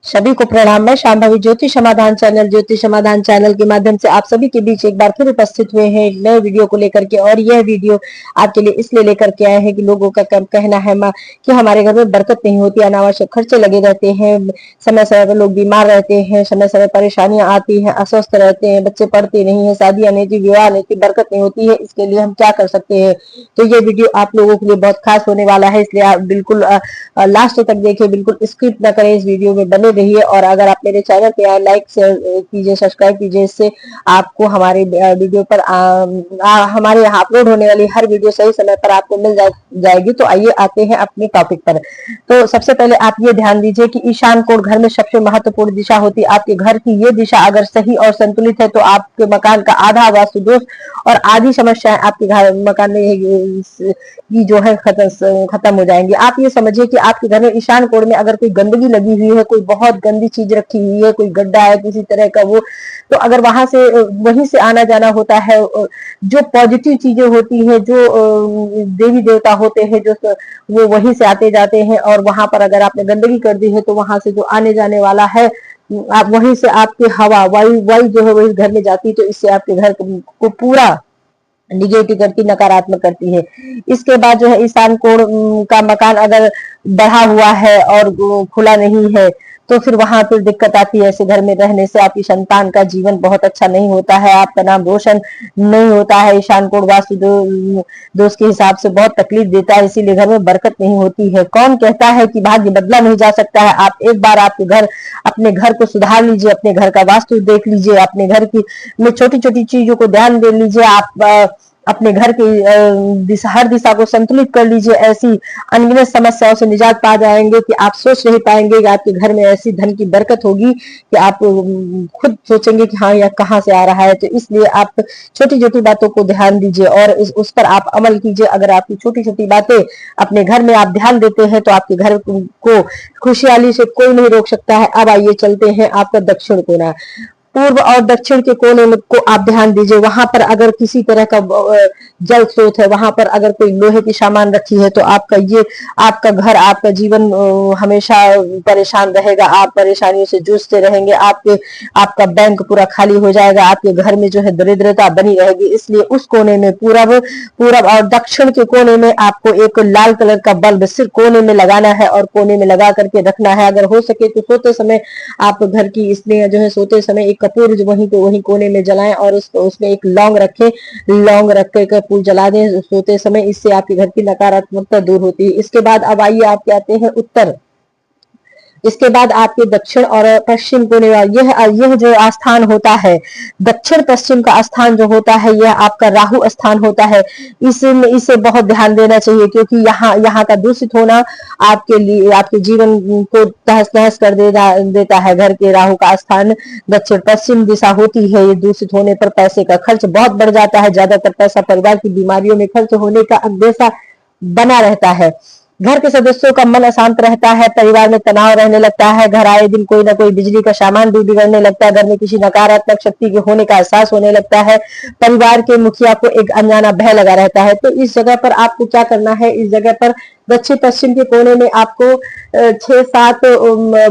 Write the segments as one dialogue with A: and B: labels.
A: सभी को प्रणाम। मैं शांभवी ज्योतिष समाधान चैनल के माध्यम से आप सभी के बीच एक बार फिर उपस्थित हुए हैं एक नए वीडियो को लेकर के। और यह वीडियो आपके लिए इसलिए लेकर के आए हैं कि लोगों का कहना है कि हमारे घर में बरकत नहीं होती, अनावश्यक खर्चे लगे रहते हैं, समय समय पर लोग बीमार रहते हैं, समय समय परेशानियां आती हैं, अस्वस्थ रहते हैं, बच्चे पढ़ते नहीं है, शादियां नहीं थी, विवाह नहीं थी, बरकत नहीं होती है। इसके लिए हम क्या कर सकते हैं? तो ये वीडियो आप लोगों के लिए बहुत खास होने वाला है, इसलिए आप बिल्कुल लास्ट तक देखिए, बिल्कुल स्किप न करें, इस वीडियो में बने रहिए। और अगर आप मेरे चैनल पे आए, लाइक शेयर कीजिए, सब्सक्राइब कीजिए, इससे आपको हमारे वीडियो पर हमारे यहाँ अपलोड होने वाली हर वीडियो सही समय पर आपको मिल जाएगी। तो आइए आते हैं अपने टॉपिक पर। तो सबसे पहले आप ये ध्यान दीजिए कि ईशान कोण घर में सबसे महत्वपूर्ण दिशा होती है। आपके घर की ये दिशा अगर सही और संतुलित है तो आपके मकान का आधा वास्तु दोष और आधी समस्याएं आपके घर मकान में की जो है खत्म हो जाएंगी। आप ये समझिए कि आपके घर में ईशान कोण में अगर कोई गंदगी लगी हुई है, कोई बहुत गंदी चीज रखी हुई है, कोई गड्ढा है किसी तरह का, वो तो अगर वहां से वहीं से आना जाना होता है, जो पॉजिटिव चीजें होती हैं, जो देवी देवता होते हैं, जो वो वहीं से आते जाते हैं। और वहां पर अगर आपने गंदगी कर दी है तो वहां से जो आने जाने वाला है, आप वहीं से आपकी हवा वायु जो है वही घर में जाती है, तो इससे आपके घर को पूरा निगेटिव करती, नकारात्मक करती है। इसके बाद जो है ईशान कोण का मकान अगर बढ़ा हुआ है और खुला नहीं है तो फिर वहां फिर दिक्कत आती है। ऐसे घर में रहने से आपकी संतान का जीवन बहुत अच्छा नहीं होता है, आपका नाम रोशन नहीं होता है। ईशान कोण वास्तु दोष के हिसाब से बहुत तकलीफ देता है, इसीलिए घर में बरकत नहीं होती है। कौन कहता है कि भाग्य बदला नहीं जा सकता है? आप एक बार अपने घर को सुधार लीजिए, अपने घर का वास्तु देख लीजिए, अपने घर की में छोटी छोटी चीजों को ध्यान दे लीजिए, आप अपने घर की हर दिशा को संतुलित कर लीजिए। ऐसी अनगिनत समस्याओं से निजात पा जाएंगे कि आप सोच नहीं पाएंगे कि आपके घर में ऐसी धन की बरकत होगी कि आप खुद सोचेंगे कि हाँ यह कहाँ से आ रहा है। तो इसलिए आप छोटी छोटी बातों को ध्यान दीजिए और उस पर आप अमल कीजिए। अगर आपकी छोटी छोटी बातें अपने घर में आप ध्यान देते हैं तो आपके घर को खुशहाली से कोई नहीं रोक सकता है। अब आइए चलते हैं आपका दक्षिण कोना। पूर्व और दक्षिण के कोने को आप ध्यान दीजिए। वहां पर अगर किसी तरह का जल स्रोत है, वहां पर अगर कोई लोहे की सामान रखी है तो आपका घर, आपका जीवन हमेशा परेशान रहेगा। आप परेशानियों से जूझते रहेंगे, आपका बैंक पूरा खाली हो जाएगा, आपके घर में जो है दरिद्रता बनी रहेगी। इसलिए उस कोने में पूरब और दक्षिण के कोने में आपको एक लाल कलर का बल्ब सिर्फ कोने में लगाना है और कोने में लगा करके रखना है। अगर हो सके तो सोते समय आप घर की स्त्रियां जो है सोते समय एक कपूर वहीं कोने में जलाएं और उसमें एक लौंग रखें, लौंग रख के कपूर जला दें सोते समय। इससे आपके घर की नकारात्मकता दूर होती है। इसके बाद अब आइए आप आते हैं उत्तर। इसके बाद आपके दक्षिण और पश्चिम कोने यह जो आस्थान होता है, दक्षिण पश्चिम का स्थान जो होता है, यह आपका राहु स्थान होता है। इसे बहुत ध्यान देना चाहिए क्योंकि यहाँ का दूषित होना आपके लिए आपके जीवन को तहस नहस कर देता है। घर के राहु का स्थान दक्षिण पश्चिम दिशा होती है। ये दूषित होने पर पैसे का खर्च बहुत बढ़ जाता है, ज्यादातर पैसा परिवार की बीमारियों में खर्च होने का अंदेशा बना रहता है। घर के सदस्यों का मन अशांत रहता है, परिवार में तनाव रहने लगता है, घर आए दिन कोई ना कोई बिजली का सामान भी बिगड़ने लगता है, घर में किसी नकारात्मक शक्ति के होने का एहसास होने लगता है, परिवार के मुखिया को एक अनजाना भय लगा रहता है। तो इस जगह पर आपको क्या करना है? इस जगह पर दक्षिण पश्चिम के कोने में आपको 6-7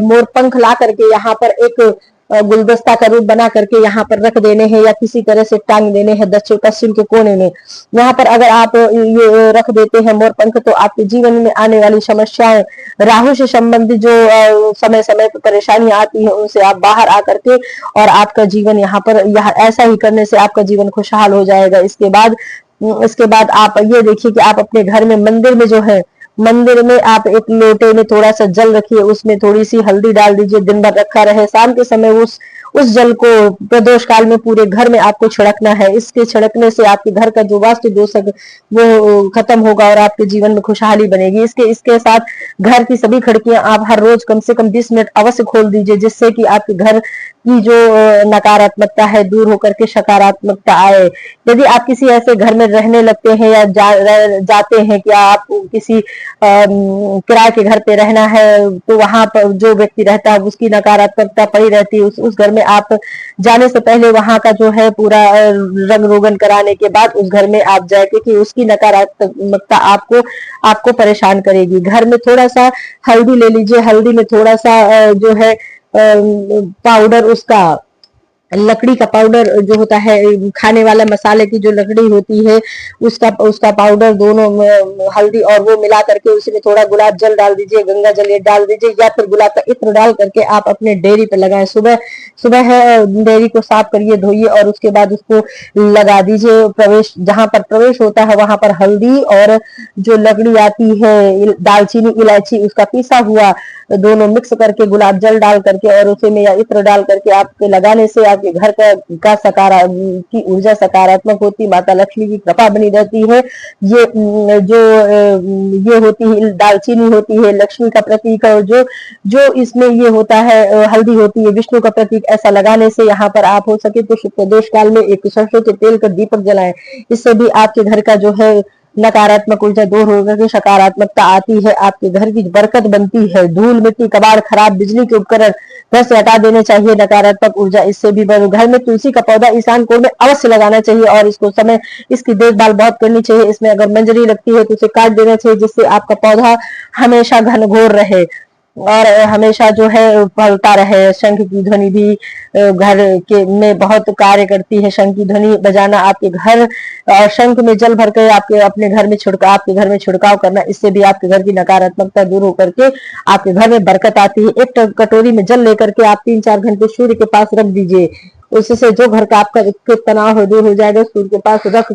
A: मोर पंख ला करके यहाँ पर एक गुलदस्ता का रूप बना करके यहाँ पर रख देने हैं या किसी तरह से टांग देने हैं दक्षिण पश्चिम के कोने में। यहाँ पर अगर आप ये रख देते हैं मोर पंख तो आपके जीवन में आने वाली समस्याएं, राहु से संबंधित जो समय समय पर परेशानियां आती हैं, उनसे आप बाहर आकर के और आपका जीवन यहाँ ऐसा ही करने से आपका जीवन खुशहाल हो जाएगा। इसके बाद आप ये देखिए कि आप अपने घर में मंदिर में आप एक लोटे में थोड़ा सा जल रखिए, उसमें थोड़ी सी हल्दी डाल दीजिए, दिन भर रखा रहे। शाम के समय उस जल को प्रदोष काल में पूरे घर में आपको छिड़कना है। इसके छिड़कने से आपके घर का जो वास्तु दोष है वो खत्म होगा और आपके जीवन में खुशहाली बनेगी। इसके साथ घर की सभी खिड़कियां आप हर रोज कम से कम 20 मिनट अवश्य खोल दीजिए, जिससे कि आपके घर की जो नकारात्मकता है दूर होकर के सकारात्मकता आए। यदि आप किसी ऐसे घर में रहने लगते हैं या जाते हैं कि आप किसी किराए के घर पे रहना है तो वहां पर जो व्यक्ति रहता है उसकी नकारात्मकता पड़ी रहती है। उस घर में आप जाने से पहले वहां का जो है पूरा रंग रोगन कराने के बाद उस घर में आप जाए, क्योंकि उसकी नकारात्मकता आपको परेशान करेगी। घर में थोड़ा सा हल्दी ले लीजिए, हल्दी में थोड़ा सा जो है पाउडर उसका, लकड़ी का पाउडर जो होता है, खाने वाला मसाले की जो लकड़ी होती है उसका उसका पाउडर, दोनों हल्दी और वो मिला करके उसमें थोड़ा गुलाब जल डाल दीजिए, गंगा जल ये डाल दीजिए, या फिर गुलाब का इत्र डाल करके आप अपने डेयरी पे लगाएं। सुबह सुबह है डेयरी को साफ करिए, धोइए और उसके बाद उसको लगा दीजिए। प्रवेश जहां पर प्रवेश होता है वहां पर हल्दी और जो लकड़ी आती है दालचीनी इलायची उसका पीसा हुआ दोनों मिक्स करके गुलाब जल डाल करके और उसे में या इत्र डाल करके आपके लगाने से आपके घर का की ऊर्जा सकारात्मक होती, माता लक्ष्मी की कृपा बनी रहती है। ये जो ये होती है दालचीनी होती है लक्ष्मी का प्रतीक, और जो जो इसमें ये होता है हल्दी होती है विष्णु का प्रतीक। ऐसा लगाने से यहाँ पर आप हो सके तो प्रदोष काल में एक सरसों के तेल का दीपक जलाएं। इससे भी आपके घर का जो है नकारात्मक ऊर्जा दूर होकर के सकारात्मकता आती है, आपके घर की बरकत बनती है। धूल मिट्टी कबाड़ खराब बिजली के उपकरण घर से हटा देने चाहिए नकारात्मक ऊर्जा, इससे भी घर में तुलसी का पौधा ईशान कोण में अवश्य लगाना चाहिए और इसको समय इसकी देखभाल बहुत करनी चाहिए। इसमें अगर मंजरी लगती है तो उसे काट देना चाहिए, जिससे आपका पौधा हमेशा घनघोर रहे और हमेशा जो है फलता रहे। शंख की ध्वनि भी घर के में बहुत कार्य करती है। शंख की ध्वनि बजाना आपके घर और शंख में जल भर कर आपके अपने घर में आपके घर में छिड़काव करना, इससे भी आपके घर की नकारात्मकता दूर होकर के आपके घर में बरकत आती है। एक कटोरी में जल लेकर के आप 3-4 घंटे सूर्य के पास रख दीजिए, उससे जो घर का आपका तनाव है दूर हो जाएगा। सूर्य के पास रख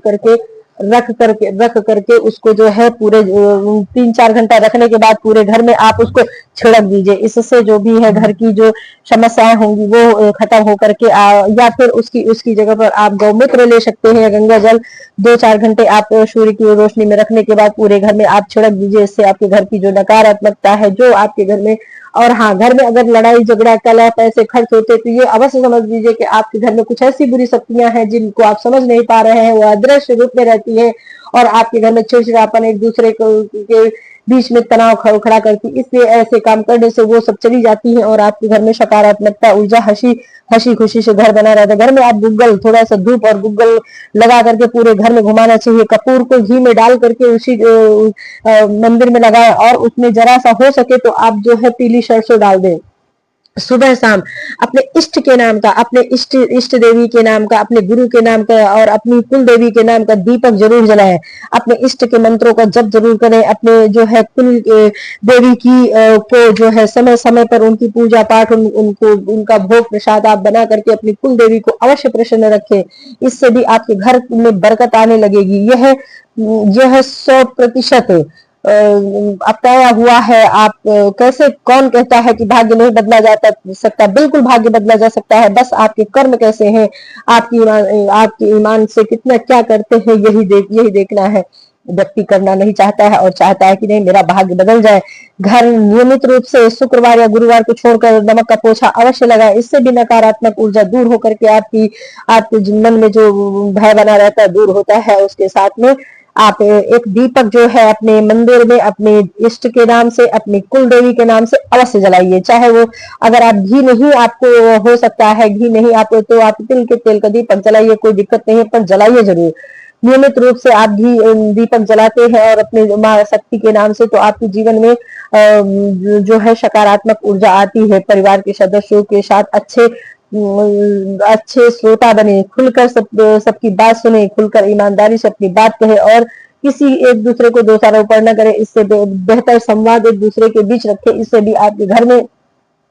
A: करके उसको जो है पूरे 3-4 घंटा रखने के बाद पूरे घर में आप उसको छिड़क दीजिए। इससे जो भी है घर की जो समस्याएं होंगी वो खत्म हो करके या फिर उसकी उसकी जगह पर आप गौमूत्र ले सकते हैं या गंगा जल 2-4 घंटे आप सूर्य की रोशनी में रखने के बाद पूरे घर में आप छिड़क दीजिए। इससे आपके घर की जो नकारात्मकता है जो आपके घर में, और हाँ, घर में अगर लड़ाई झगड़ा कलह पैसे खर्च होते तो ये अवश्य समझ लीजिए कि आपके घर में कुछ ऐसी बुरी शक्तियां हैं जिनको आप समझ नहीं पा रहे हैं, वो अदृश्य रूप में रहती है और आपके घर में चिड़चिड़ापन, एक दूसरे के बीच में तनाव खड़ा करती। इसलिए ऐसे काम करने से वो सब चली जाती है और आपके घर में सकारात्मकता ऊर्जा हंसी खुशी से घर बना रहता है। घर में आप गुग्गल, थोड़ा सा धूप और गुग्गल लगा करके पूरे घर में घुमाना चाहिए। कपूर को घी में डाल करके उसी मंदिर में लगाए और उसमें जरा सा हो सके तो आप जो है पीली सरसों डाल दें। सुबह शाम अपने इष्ट के नाम का, अपने इष्ट देवी के नाम का, अपने गुरु के नाम का और अपनी कुल देवी के नाम का दीपक जरूर जलाएं। अपने इष्ट के मंत्रों का जप जरूर करें। अपने जो है कुल देवी की को जो है समय समय पर उनकी पूजा पाठ उनको उनका भोग प्रसाद आप बना करके अपनी कुल देवी को अवश्य प्रसन्न रखें। इससे भी आपके घर में बरकत आने लगेगी। यह 100% अपनाया हुआ है। आप कैसे, कौन कहता है कि भाग्य नहीं बदला जा सकता? बिल्कुल भाग्य बदला जा सकता है, बस आपके कर्म कैसे हैं, आपकी ईमान से कितना क्या करते हैं, यही देखना है। व्यक्ति करना नहीं चाहता है और चाहता है कि नहीं मेरा भाग्य बदल जाए। घर नियमित रूप से शुक्रवार या गुरुवार को छोड़कर नमक का पोछा अवश्य लगाए। इससे भी नकारात्मक ऊर्जा दूर होकर के आपके मन में जो भय बना रहता है दूर होता है। उसके साथ में आप एक दीपक जो है अपने मंदिर में अपने इष्ट के नाम से, अपनी कुल देवी के नाम से अवश्य जलाइए। चाहे वो, अगर आप घी नहीं आपको हो सकता है, घी नहीं आपको, तो आप तिल के तेल का दीपक जलाइए, कोई दिक्कत नहीं है, पर जलाइए जरूर। नियमित रूप से आप दीपक जलाते हैं और अपने माँ शक्ति के नाम से, तो आपके जीवन में जो है सकारात्मक ऊर्जा आती है। परिवार के सदस्यों के साथ अच्छे श्रोता बने, खुलकर सबकी बात सुने, खुलकर ईमानदारी से अपनी बात कहे और किसी एक दूसरे को दोषारोपण न करे। इससे बेहतर संवाद एक दूसरे के बीच रखे। इससे भी आपके घर में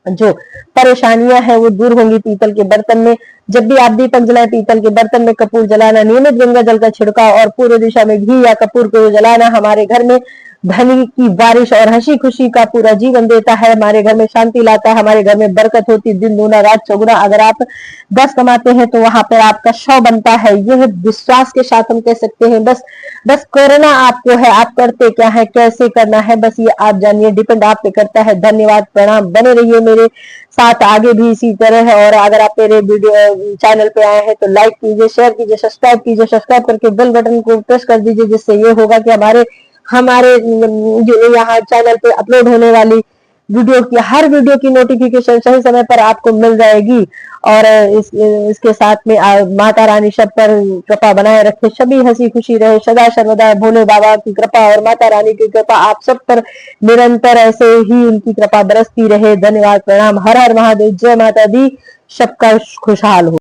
A: जो परेशानियां हैं वो दूर होंगी। पीतल के बर्तन में जब भी आप दीपक जलाएं, पीतल के बर्तन में कपूर जलाना, नियमित गंगा जल का छिड़काव और पूर्व दिशा में घी या कपूर को जलाना हमारे घर में धन की बारिश और हंसी खुशी का पूरा जीवन देता है। हमारे घर में शांति लाता है, हमारे घर में बरकत होती, दिन दूना रात चौगुना। अगर आप 10 कमाते हैं तो वहां पर आपका 100 बनता है। यह विश्वास के साथ हम कह सकते हैं। बस करना आपको है, आप करते क्या है, कैसे करना है, बस ये आप जानिए, डिपेंड आप पे करता है। धन्यवाद, प्रणाम, बने रहिए मेरे साथ आगे भी इसी तरह है। और अगर आप मेरे वीडियो चैनल पे आए हैं तो लाइक कीजिए, शेयर कीजिए, सब्सक्राइब कीजिए। सब्सक्राइब करके बेल बटन को प्रेस कर दीजिए, जिससे ये होगा कि हमारे जो यहाँ चैनल पे अपलोड होने वाली वीडियो की, हर वीडियो की नोटिफिकेशन सही समय पर आपको मिल जाएगी। और इसके साथ में माता रानी सब पर कृपा बनाए रखे, सभी हंसी खुशी रहे सदा सर्वदा। भोले बाबा की कृपा और माता रानी की कृपा आप सब पर निरंतर ऐसे ही उनकी कृपा बरसती रहे। धन्यवाद, प्रणाम, हर हर महादेव, जय माता दी, सबका खुशहाल हो।